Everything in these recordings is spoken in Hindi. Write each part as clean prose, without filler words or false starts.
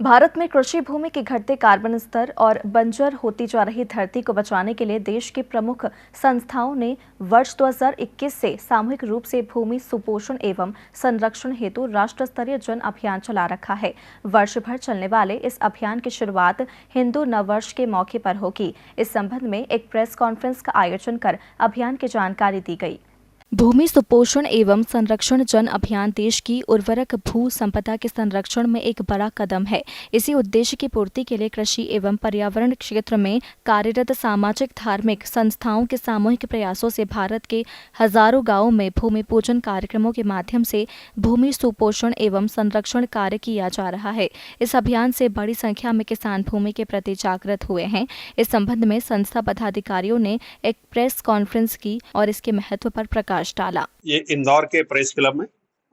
भारत में कृषि भूमि के घटते कार्बन स्तर और बंजर होती जा रही धरती को बचाने के लिए देश की प्रमुख संस्थाओं ने वर्ष 2021 से सामूहिक रूप से भूमि सुपोषण एवं संरक्षण हेतु राष्ट्र स्तरीय जन अभियान चला रखा है। वर्ष भर चलने वाले इस अभियान की शुरुआत हिंदू नववर्ष के मौके पर होगी। इस संबंध में एक प्रेस कॉन्फ्रेंस का आयोजन कर अभियान की जानकारी दी गई। भूमि सुपोषण एवं संरक्षण जन अभियान देश की उर्वरक भू संपदा के संरक्षण में एक बड़ा कदम है। इसी उद्देश्य की पूर्ति के लिए कृषि एवं पर्यावरण क्षेत्र में कार्यरत सामाजिक धार्मिक संस्थाओं के सामूहिक प्रयासों से भारत के हजारों गांवों में भूमि पूजन कार्यक्रमों के माध्यम से भूमि सुपोषण एवं संरक्षण कार्य किया जा रहा है। इस अभियान से बड़ी संख्या में किसान भूमि के प्रति जागृत हुए हैं। इस संबंध में संस्था पदाधिकारियों ने एक प्रेस कॉन्फ्रेंस की और इसके महत्व पर प्रकाश डाला। ये इंदौर के प्रेस क्लब में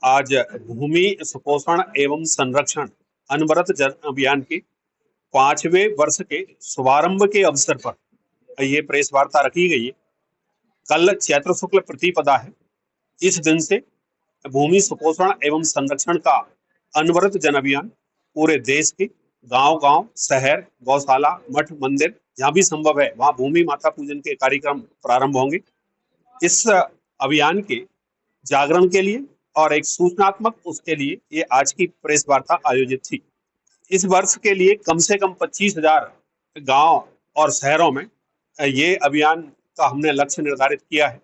आज भूमि सुपोषण एवं संरक्षण अनवरत जन अभियान की 5वें वर्ष के शुभारंभ के अवसर पर ये प्रेस वार्ता रखी गई है। कल चैत्र शुक्ल प्रतिपदा है। इस दिन से भूमि सुपोषण एवं संरक्षण का अनवरत जन अभियान पूरे देश के गांव-गांव, शहर, गौशाला, मठ, मंदिर जहां भी संभव है वहां भूमि माता पूजन के कार्यक्रम प्रारंभ होंगे। इस अभियान के जागरण के लिए और एक सूचनात्मक उसके लिए ये आज की प्रेस वार्ता आयोजित थी। इस वर्ष के लिए कम से कम 25,000 गांव और शहरों में ये अभियान का हमने लक्ष्य निर्धारित किया है।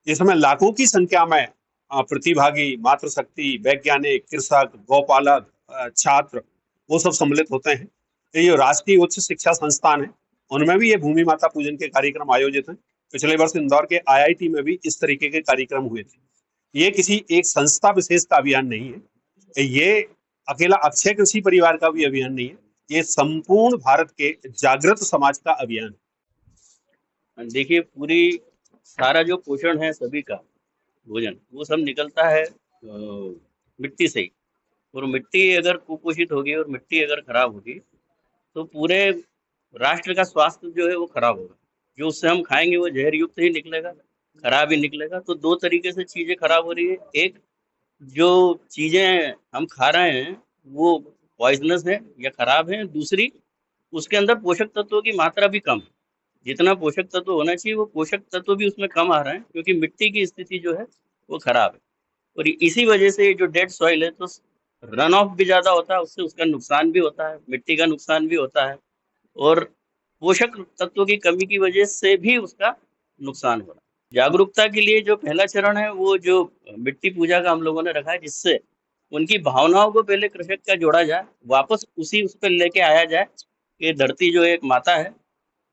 इसमें लाखों की संख्या में प्रतिभागी, मातृशक्ति, वैज्ञानिक, कृषक, गौपालक, छात्र वो सब सम्मिलित होते हैं। ये राष्ट्रीय उच्च शिक्षा संस्थान है, उनमें भी ये भूमि माता पूजन के कार्यक्रम आयोजित हैं। पिछले वर्ष इंदौर के IIT में भी इस तरीके के कार्यक्रम हुए थे। ये किसी एक संस्था विशेष का अभियान नहीं है, ये अकेला अक्षय कृषि परिवार का भी अभियान नहीं है, ये संपूर्ण भारत के जागृत समाज का अभियान है। देखिए, पूरी सारा जो पोषण है सभी का भोजन वो सब निकलता है मिट्टी से ही। और मिट्टी अगर कुपोषित होगी और मिट्टी अगर खराब होगी तो पूरे राष्ट्र का स्वास्थ्य जो है वो खराब होगा। जो उससे हम खाएंगे वो जहर युक्त ही निकलेगा, खराब ही निकलेगा। तो दो तरीके से चीजें खराब हो रही है। एक, जो चीजें हम खा रहे हैं वो पॉइजनस है या खराब है। दूसरी, उसके अंदर पोषक तत्वों की मात्रा भी कम है। जितना पोषक तत्व होना चाहिए वो पोषक तत्व भी उसमें कम आ रहे हैं, क्योंकि मिट्टी की स्थिति जो है वो खराब है। और इसी वजह से जो डेड सॉइल है तो रन ऑफ भी ज्यादा होता है, उससे उसका नुकसान भी होता है, मिट्टी का नुकसान भी होता है, और पोषक तत्वों की कमी की वजह से भी उसका नुकसान हो रहा है। जागरूकता के लिए जो पहला चरण है वो जो मिट्टी पूजा का हम लोगों ने रखा है, जिससे उनकी भावनाओं को पहले कृषक का जोड़ा जाए, वापस उस पर लेके आया जाए कि धरती जो एक माता है,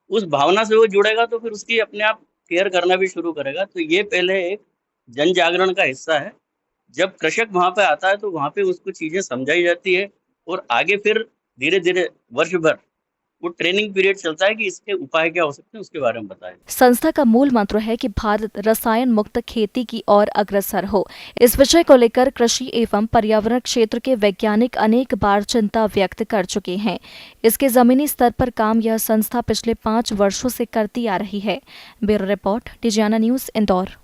उस भावना से वो जुड़ेगा तो फिर उसकी अपने आप केयर करना भी शुरू करेगा। तो ये पहले एक जन जागरण का हिस्सा है। जब कृषक वहां पे आता है तो वहां पे उसको चीजें समझाई जाती है, और आगे फिर धीरे धीरे वर्ष भर वो ट्रेनिंग पीरियड चलता है कि इसके उपाय क्या हो सकते हैं, उसके बारे में बताएं। संस्था का मूल मंत्र है कि भारत रसायन मुक्त खेती की ओर अग्रसर हो। इस विषय को लेकर कृषि एवं पर्यावरण क्षेत्र के वैज्ञानिक अनेक बार चिंता व्यक्त कर चुके हैं। इसके जमीनी स्तर पर काम यह संस्था पिछले 5 वर्षों से करती आ रही है। Bureau report, Digiana news, Indore.